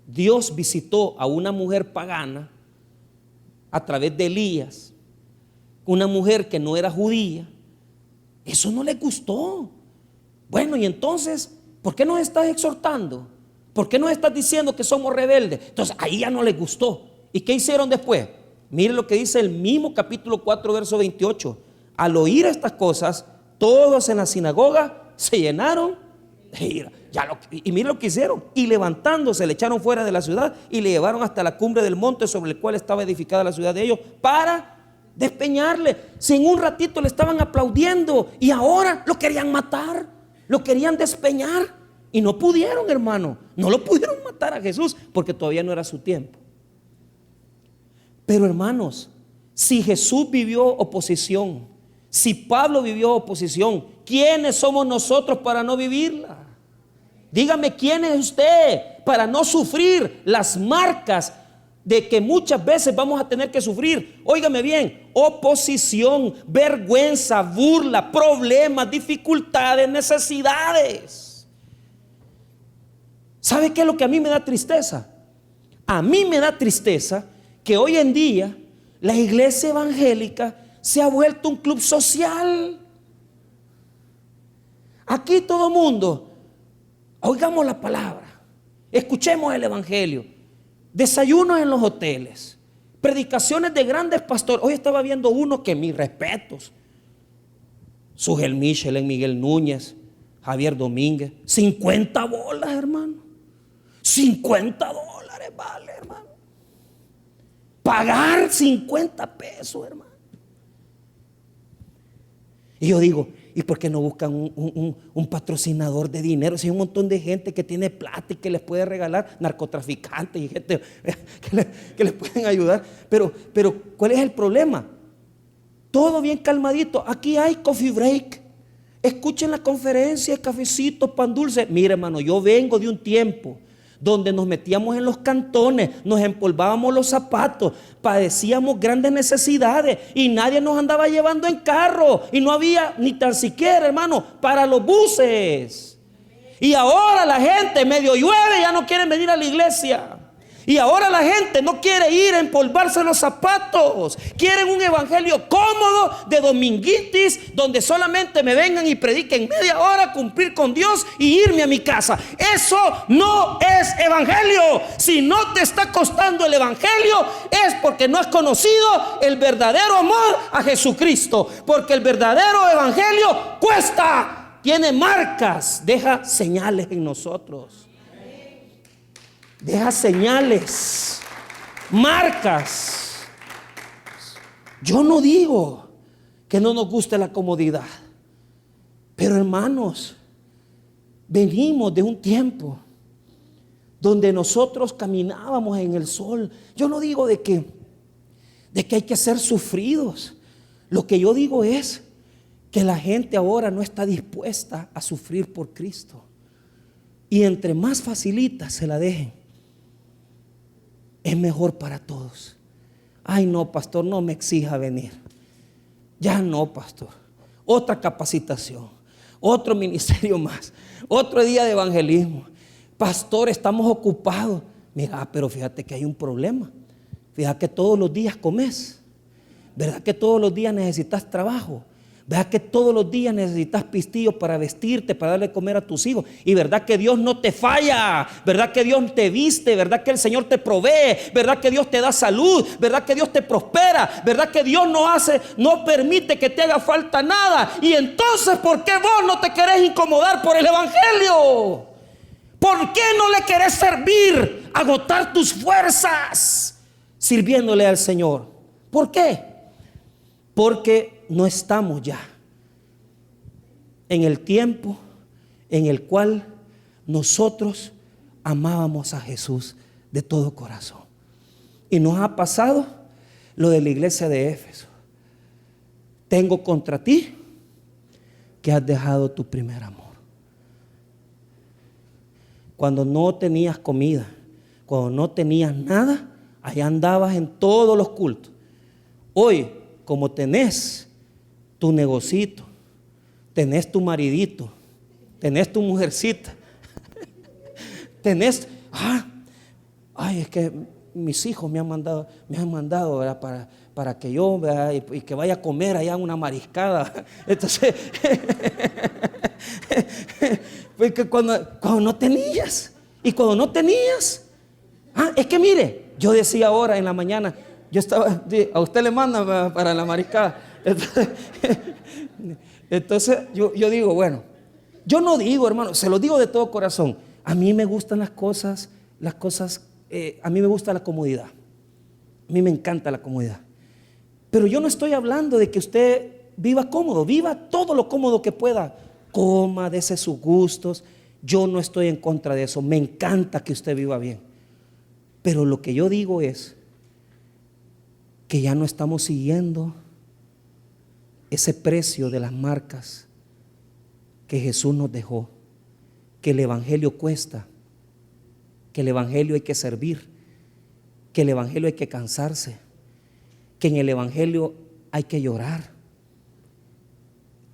Dios visitó a una mujer pagana a través de Elías, una mujer que no era judía, eso no les gustó. Bueno, y entonces, ¿por qué nos estás exhortando? ¿Por qué nos estás diciendo que somos rebeldes? Entonces ahí ya no les gustó. ¿Y qué hicieron después? Mire lo que dice el mismo capítulo 4, verso 28. Al oír estas cosas, todos en la sinagoga se llenaron de ira. Y mire lo que hicieron. Y levantándose, le echaron fuera de la ciudad y le llevaron hasta la cumbre del monte sobre el cual estaba edificada la ciudad de ellos para despeñarle. Si en un ratito le estaban aplaudiendo y ahora lo querían matar, lo querían despeñar y no pudieron, hermano. No lo pudieron matar a Jesús porque todavía no era su tiempo. Pero hermanos, si Jesús vivió oposición, si Pablo vivió oposición, ¿quiénes somos nosotros para no vivirla? Dígame, ¿quién es usted para no sufrir las marcas de que muchas veces vamos a tener que sufrir? Óigame bien, oposición, vergüenza, burla, problemas, dificultades, necesidades. ¿Sabe qué es lo que a mí me da tristeza? A mí me da tristeza que hoy en día la iglesia evangélica se ha vuelto un club social. Aquí todo mundo, oigamos la palabra, escuchemos el evangelio, desayunos en los hoteles, predicaciones de grandes pastores. Hoy estaba viendo uno que mis respetos, Sugel Michel, Miguel Núñez, Javier Domínguez, 50 bolas, hermano. 50 dólares vale, hermano. Pagar 50 pesos, hermano. Y yo digo, ¿y por qué no buscan un patrocinador de dinero? Si hay un montón de gente que tiene plata y que les puede regalar, narcotraficantes y gente que les pueden ayudar. Pero ¿cuál es el problema? Todo bien calmadito. Aquí hay coffee break. Escuchen la conferencia, cafecito, pan dulce. Mire, hermano, yo vengo de un tiempo donde nos metíamos en los cantones, nos empolvábamos los zapatos, padecíamos grandes necesidades y nadie nos andaba llevando en carro y no había ni tan siquiera, hermano, para los buses. Y ahora la gente, medio llueve, ya no quieren venir a la iglesia. Y ahora la gente no quiere ir a empolvarse los zapatos. Quieren un evangelio cómodo de dominguitis, donde solamente me vengan y prediquen media hora, cumplir con Dios y irme a mi casa. Eso no es evangelio. Si no te está costando el evangelio, es porque no has conocido el verdadero amor a Jesucristo. Porque el verdadero evangelio cuesta, tiene marcas, deja señales en nosotros. Deja señales, marcas. Yo no digo que no nos guste la comodidad, pero hermanos, venimos de un tiempo donde nosotros caminábamos en el sol. Yo no digo de que hay que ser sufridos. Lo que yo digo es que la gente ahora no está dispuesta a sufrir por Cristo. Y entre más facilita se la dejen, es mejor para todos. Ay, no, pastor, no me exija venir. Ya no, pastor. Otra capacitación, otro ministerio más, otro día de evangelismo. Pastor, estamos ocupados. Mira, pero fíjate que hay un problema. Fíjate que todos los días comes. ¿Verdad que todos los días necesitas trabajo? ¿Verdad que todos los días necesitas pistillo para vestirte, para darle de comer a tus hijos? Y verdad que Dios no te falla, verdad que Dios te viste, verdad que el Señor te provee, verdad que Dios te da salud, verdad que Dios te prospera, verdad que Dios no permite que te haga falta nada. Y entonces, ¿por qué vos no te querés incomodar por el evangelio? ¿Por qué no le querés servir, agotar tus fuerzas sirviéndole al Señor? ¿Por qué? Porque no estamos ya en el tiempo en el cual nosotros amábamos a Jesús de todo corazón. Y nos ha pasado lo de la iglesia de Éfeso. Tengo contra ti que has dejado tu primer amor. Cuando no tenías comida, cuando no tenías nada, allá andabas en todos los cultos. Hoy, como tenés tu negocito, tenés tu maridito, tenés tu mujercita, tenés, es que mis hijos me han mandado, ¿verdad? para que yo, ¿verdad? Y que vaya a comer allá una mariscada. Entonces, porque cuando no tenías, y cuando no tenías, es que mire, yo decía ahora en la mañana, yo estaba, a usted le mandan para la mariscada. Entonces yo digo, bueno, yo no digo, hermano, se lo digo de todo corazón. A mí me gustan las cosas, a mí me gusta la comodidad. A mí me encanta la comodidad. Pero yo no estoy hablando de que usted viva cómodo, viva todo lo cómodo que pueda, coma, dese sus gustos. Yo no estoy en contra de eso, me encanta que usted viva bien. Pero lo que yo digo es que ya no estamos siguiendo ese precio de las marcas que Jesús nos dejó, que el evangelio cuesta, que el evangelio hay que servir, que el evangelio hay que cansarse, que en el evangelio hay que llorar.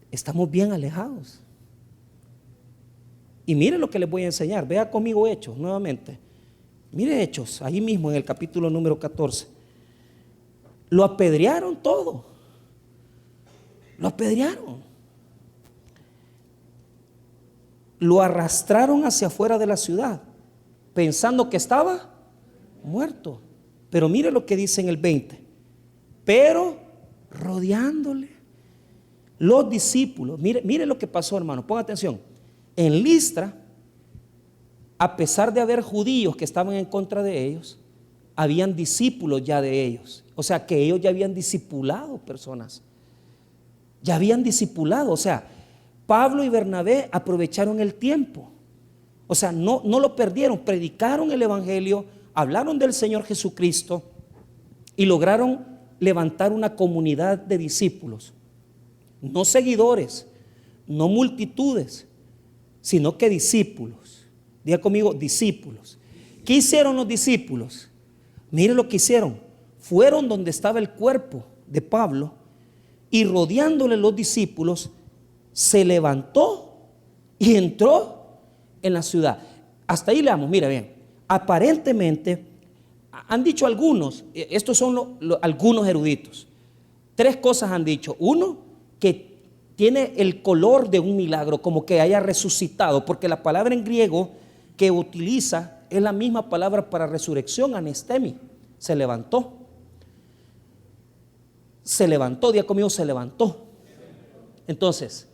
Estamos bien alejados. Y mire lo que les voy a enseñar. Vea conmigo Hechos nuevamente. Mire Hechos, ahí mismo en el capítulo número 14. Lo apedrearon todo. Lo apedrearon. Lo arrastraron hacia afuera de la ciudad, pensando que estaba muerto. Pero mire lo que dice en el 20. Pero rodeándole los discípulos. Mire lo que pasó, hermano. Ponga atención. En Listra, a pesar de haber judíos que estaban en contra de ellos, habían discípulos ya de ellos. O sea, que ellos ya habían discipulado personas. Ya habían discipulado. O sea, Pablo y Bernabé aprovecharon el tiempo. O sea, no lo perdieron. Predicaron el evangelio, hablaron del Señor Jesucristo y lograron levantar una comunidad de discípulos. No seguidores, no multitudes, sino que discípulos. Diga conmigo, discípulos. ¿Qué hicieron los discípulos? Mire lo que hicieron. Fueron donde estaba el cuerpo de Pablo y rodeándole los discípulos, se levantó y entró en la ciudad. Hasta ahí leamos, mira bien. Aparentemente, han dicho algunos, estos son algunos eruditos. Tres cosas han dicho. Uno, que tiene el color de un milagro, como que haya resucitado, porque la palabra en griego que utiliza es la misma palabra para resurrección, anestemi. Se levantó. Se levantó, diga conmigo, se levantó. Entonces,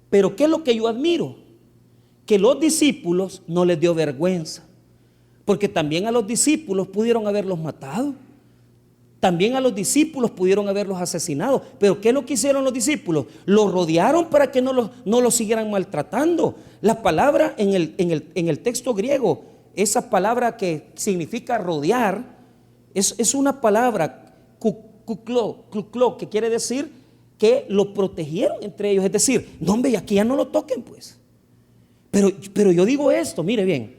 pero ¿qué es lo que yo admiro? Que los discípulos no les dio vergüenza, porque también a los discípulos pudieron haberlos matado. También a los discípulos pudieron haberlos asesinado. Pero ¿qué es lo que hicieron los discípulos? Los rodearon para que no los siguieran maltratando. La palabra en el texto griego, esa palabra que significa rodear, es una palabra kuklo, que quiere decir que lo protegieron entre ellos. Es decir, no, hombre, aquí ya no lo toquen pues. Pero yo digo esto, mire bien.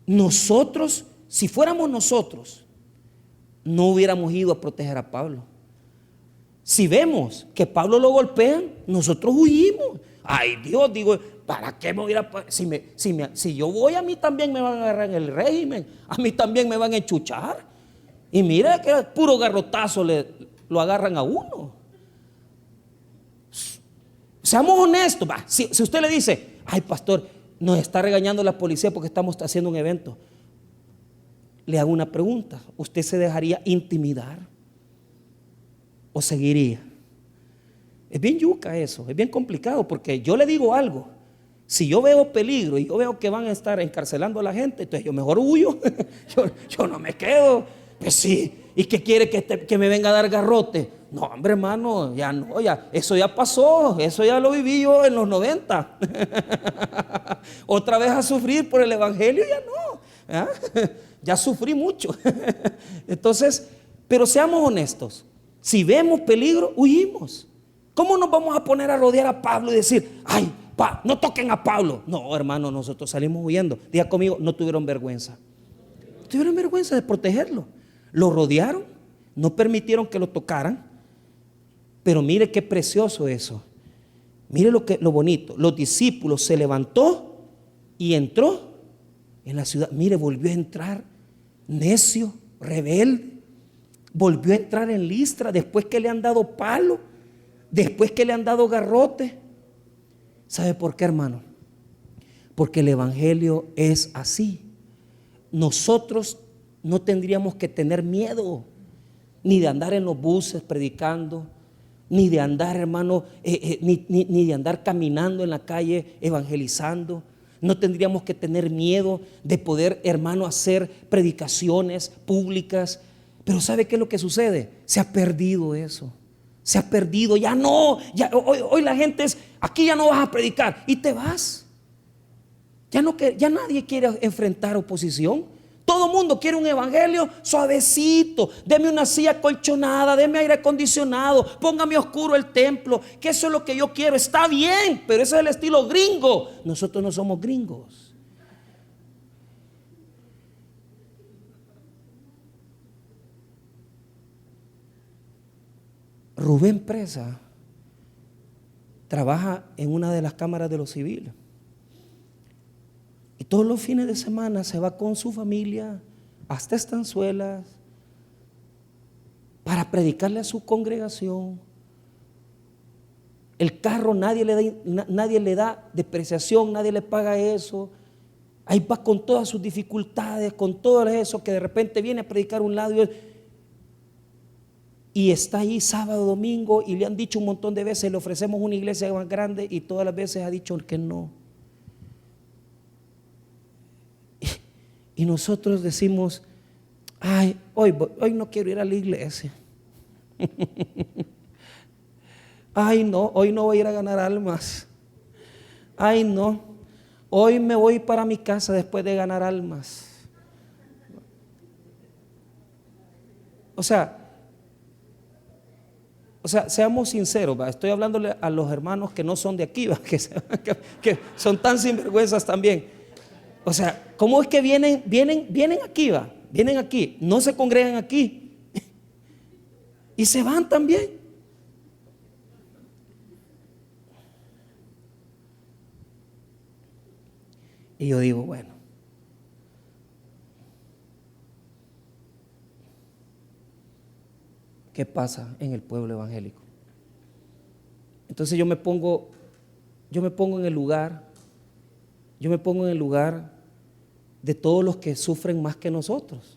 Nosotros, si fuéramos nosotros, no hubiéramos ido a proteger a Pablo. Si vemos que Pablo lo golpean, nosotros huimos. Ay Dios, digo, ¿para qué me voy a ir si yo voy, a mí también me van a agarrar en el régimen, a mí también me van a enchuchar? Y mira que puro garrotazo lo agarran a uno. Seamos honestos. Si usted le dice, ay pastor, nos está regañando la policía porque estamos haciendo un evento, le hago una pregunta: ¿usted se dejaría intimidar o seguiría? Es bien yuca eso, es bien complicado, porque yo le digo algo: si yo veo peligro y yo veo que van a estar encarcelando a la gente, entonces yo mejor huyo. yo no me quedo. Pues sí, ¿y qué quiere que me venga a dar garrote? No, hombre, hermano, ya no, ya, eso ya pasó, eso ya lo viví yo en los 90. Otra vez a sufrir por el evangelio, ya no. ¿Ah? Ya sufrí mucho. Entonces, pero seamos honestos, si vemos peligro, huimos. ¿Cómo nos vamos a poner a rodear a Pablo y decir, ay, no toquen a Pablo? No, hermano, nosotros salimos huyendo. Diga conmigo, no tuvieron vergüenza. No tuvieron vergüenza de protegerlo. Lo rodearon, no permitieron que lo tocaran. Pero mire qué precioso eso. Mire lo bonito. Los discípulos se levantó y entró en la ciudad. Mire, volvió a entrar necio, rebelde. Volvió a entrar en Listra después que le han dado palo, después que le han dado garrote. ¿Sabe por qué, hermano? Porque el evangelio es así. Nosotros no tendríamos que tener miedo ni de andar en los buses predicando, ni de andar, hermano, ni de andar caminando en la calle evangelizando. No tendríamos que tener miedo de poder, hermano, hacer predicaciones públicas, Pero ¿sabe qué es lo que sucede? Se ha perdido eso. Se ha perdido. Ya no. Hoy la gente es, aquí ya no vas a predicar. Y te vas. Ya nadie quiere enfrentar oposición. Todo el mundo quiere un evangelio suavecito. Deme una silla colchonada, deme aire acondicionado, póngame oscuro el templo, que eso es lo que yo quiero. Está bien, pero ese es el estilo gringo. Nosotros no somos gringos. Rubén Presa trabaja en una de las cámaras de los civiles. Y todos los fines de semana se va con su familia hasta Estanzuelas para predicarle a su congregación. El carro nadie le da depreciación, nadie le paga eso. Ahí va con todas sus dificultades, con todo eso, que de repente viene a predicar un lado y está ahí sábado, domingo, y le han dicho un montón de veces, le ofrecemos una iglesia más grande, y todas las veces ha dicho que no. Y nosotros decimos, ay, hoy no quiero ir a la iglesia. Ay, no, hoy no voy a ir a ganar almas. Ay, no, hoy me voy para mi casa después de ganar almas. O sea, seamos sinceros, ¿va? Estoy hablándole a los hermanos que no son de aquí, ¿va? Que son tan sinvergüenzas también. O sea, ¿cómo es que vienen aquí, va? Vienen aquí, no se congregan aquí y se van también. Y yo digo, bueno, ¿qué pasa en el pueblo evangélico? Entonces yo me pongo en el lugar de todos los que sufren más que nosotros.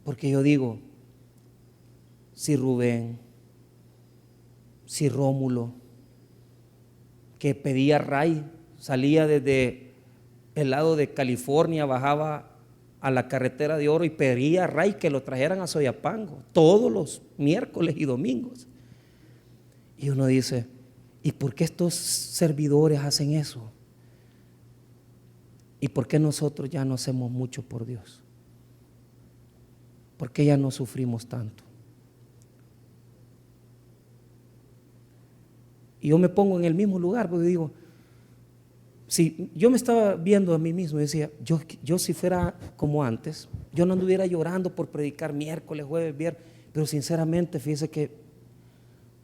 Porque yo digo, si Rubén, si Rómulo, que pedía ray, salía desde el lado de California, bajaba a la carretera de Oro y pedía ray que lo trajeran a Soyapango todos los miércoles y domingos. Y uno dice, ¿y por qué estos servidores hacen eso? ¿Y por qué nosotros ya no hacemos mucho por Dios? ¿Por qué ya no sufrimos tanto? Y yo me pongo en el mismo lugar, porque digo, si yo me estaba viendo a mí mismo y decía, yo si fuera como antes, yo no anduviera llorando por predicar miércoles, jueves, viernes, pero sinceramente, fíjese que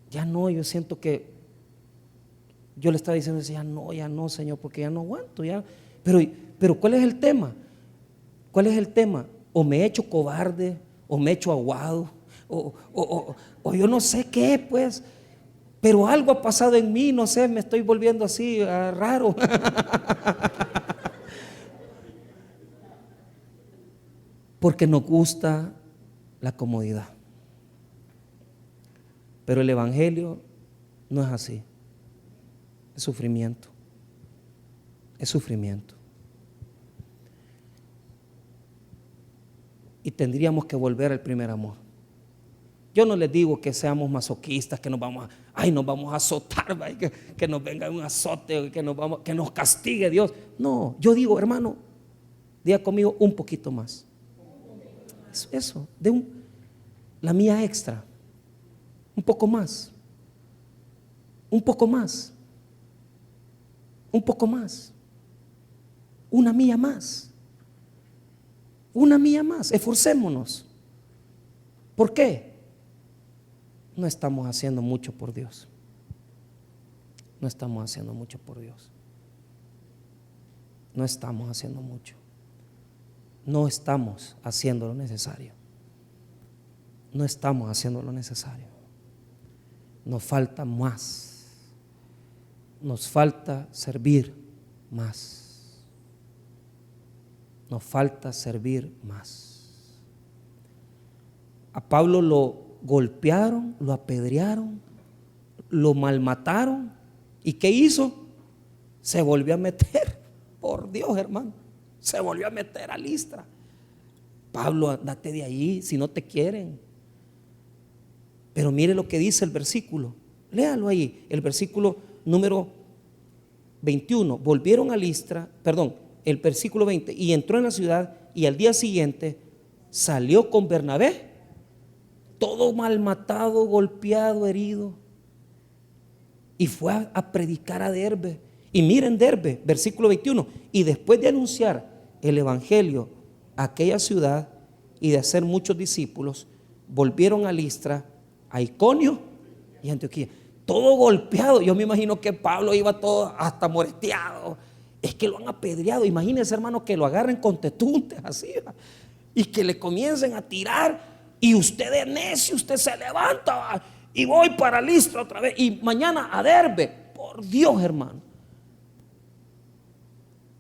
ya no, yo siento que yo le estaba diciendo, ya no, Señor, porque ya no aguanto, ya. Pero ¿cuál es el tema? ¿Cuál es el tema? O me he hecho cobarde, o me he hecho aguado, o yo no sé qué, pues. Pero algo ha pasado en mí, no sé, me estoy volviendo así raro. Porque nos gusta la comodidad. Pero el evangelio no es así. Es sufrimiento. Es sufrimiento. Y tendríamos que volver al primer amor. Yo no les digo que seamos masoquistas, que nos vamos a azotar, que nos venga un azote, que nos castigue Dios. No, yo digo, hermano, diga conmigo un poquito más. Eso, la mía extra. Un poco más. Un poco más. Un poco más. Una mía más. Una mía más. Esforcémonos. ¿Por qué? No estamos haciendo mucho por Dios. No estamos haciendo mucho por Dios. No estamos haciendo mucho. No estamos haciendo lo necesario. No estamos haciendo lo necesario. Nos falta más. Nos falta servir más. Nos falta servir más. A Pablo lo golpearon, lo apedrearon, lo malmataron. ¿Y qué hizo? Se volvió a meter. Por Dios, hermano. Se volvió a meter a Listra. Pablo, andate de ahí si no te quieren. Pero mire lo que dice el versículo. Léalo ahí, el versículo número 21. Volvieron a Listra, perdón, el versículo 20. Y entró en la ciudad y al día siguiente salió con Bernabé, todo malmatado, golpeado, herido. Y fue a predicar a Derbe. Y miren Derbe, versículo 21. Y después de anunciar el evangelio a aquella ciudad y de hacer muchos discípulos, volvieron a Listra, a Iconio y a Antioquía. Todo golpeado. Yo me imagino que Pablo iba todo hasta moreteado. Es que lo han apedreado. Imagínense, hermano, que lo agarren con tetuntes así y que le comiencen a tirar. Y usted es necio, usted se levanta y voy para Listra otra vez. Y mañana a Derbe. Por Dios, hermano.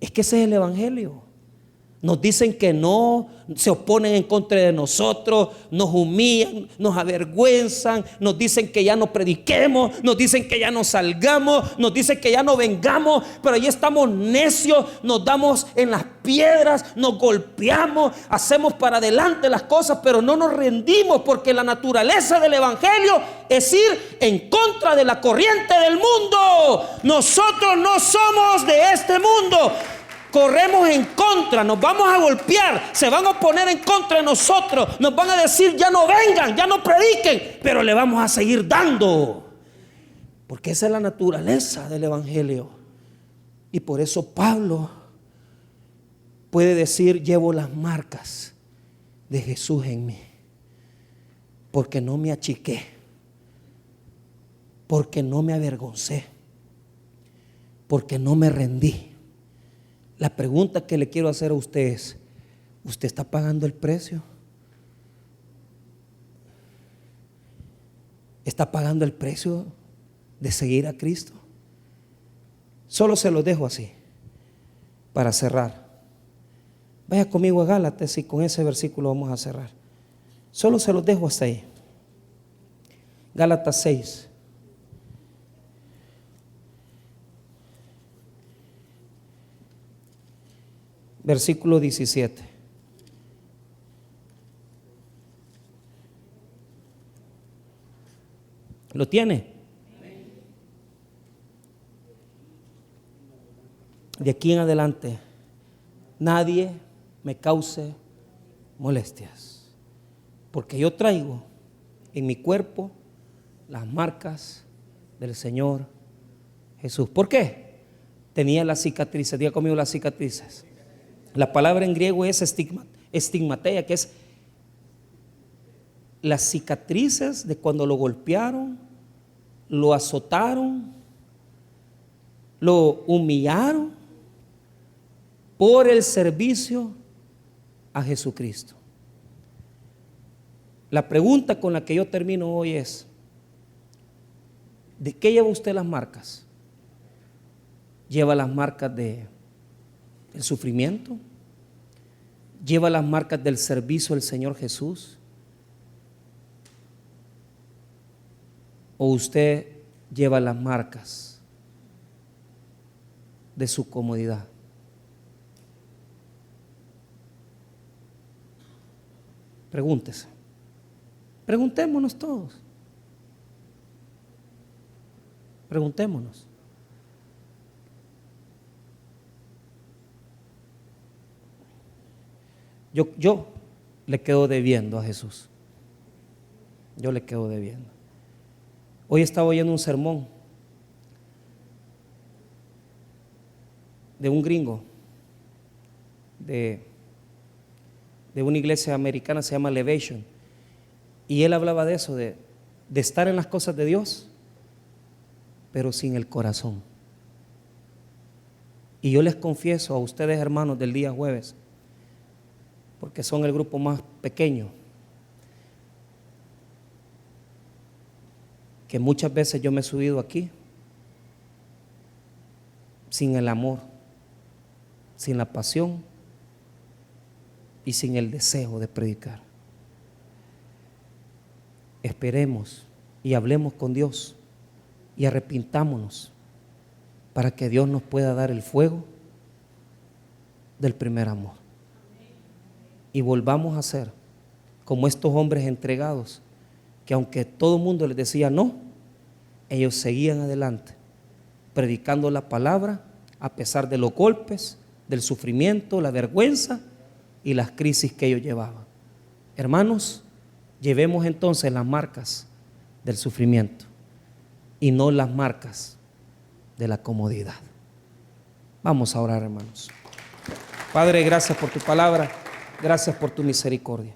Es que ese es el evangelio. Nos dicen que no, se oponen en contra de nosotros, nos humillan, nos avergüenzan, nos dicen que ya no prediquemos, nos dicen que ya no salgamos, nos dicen que ya no vengamos, pero ahí estamos necios, nos damos en las piedras, nos golpeamos, hacemos para adelante las cosas, pero no nos rendimos, porque la naturaleza del evangelio es ir en contra de la corriente del mundo. Nosotros no somos de este mundo. Corremos en contra, nos vamos a golpear, se van a oponer en contra de nosotros, nos van a decir ya no vengan, ya no prediquen, pero le vamos a seguir dando, porque esa es la naturaleza del evangelio. Y por eso Pablo puede decir: llevo las marcas de Jesús en mí, porque no me achiqué, porque no me avergoncé, porque no me rendí. La pregunta que le quiero hacer a usted es: ¿usted está pagando el precio? ¿Está pagando el precio de seguir a Cristo? Solo se lo dejo así para cerrar. Vaya conmigo a Gálatas y con ese versículo vamos a cerrar. Solo se los dejo hasta ahí. Gálatas 6. Versículo 17. ¿Lo tiene? De aquí en adelante, nadie me cause molestias, porque yo traigo en mi cuerpo las marcas del Señor Jesús. ¿Por qué? Tenía las cicatrices. Diga conmigo: las cicatrices. La palabra en griego es estigmateia, que es las cicatrices de cuando lo golpearon, lo azotaron, lo humillaron por el servicio a Jesucristo. La pregunta con la que yo termino hoy es: ¿de qué lleva usted las marcas? ¿Lleva las marcas del sufrimiento? ¿Lleva las marcas del servicio al Señor Jesús? ¿O usted lleva las marcas de su comodidad? Pregúntese. Preguntémonos todos. Preguntémonos. Yo le quedo debiendo a Jesús. Yo le quedo debiendo. Hoy estaba oyendo un sermón de un gringo de una iglesia americana, se llama Elevation, y él hablaba de eso, de estar en las cosas de Dios, pero sin el corazón. Y yo les confieso a ustedes, hermanos, del día jueves, porque son el grupo más pequeño, que muchas veces yo me he subido aquí sin el amor, sin la pasión y sin el deseo de predicar. Esperemos y hablemos con Dios y arrepintámonos para que Dios nos pueda dar el fuego del primer amor. Y volvamos a ser como estos hombres entregados, que aunque todo el mundo les decía no, ellos seguían adelante, predicando la palabra a pesar de los golpes, del sufrimiento, la vergüenza y las crisis que ellos llevaban. Hermanos, llevemos entonces las marcas del sufrimiento y no las marcas de la comodidad. Vamos a orar, hermanos. Padre, gracias por tu palabra, gracias por tu misericordia.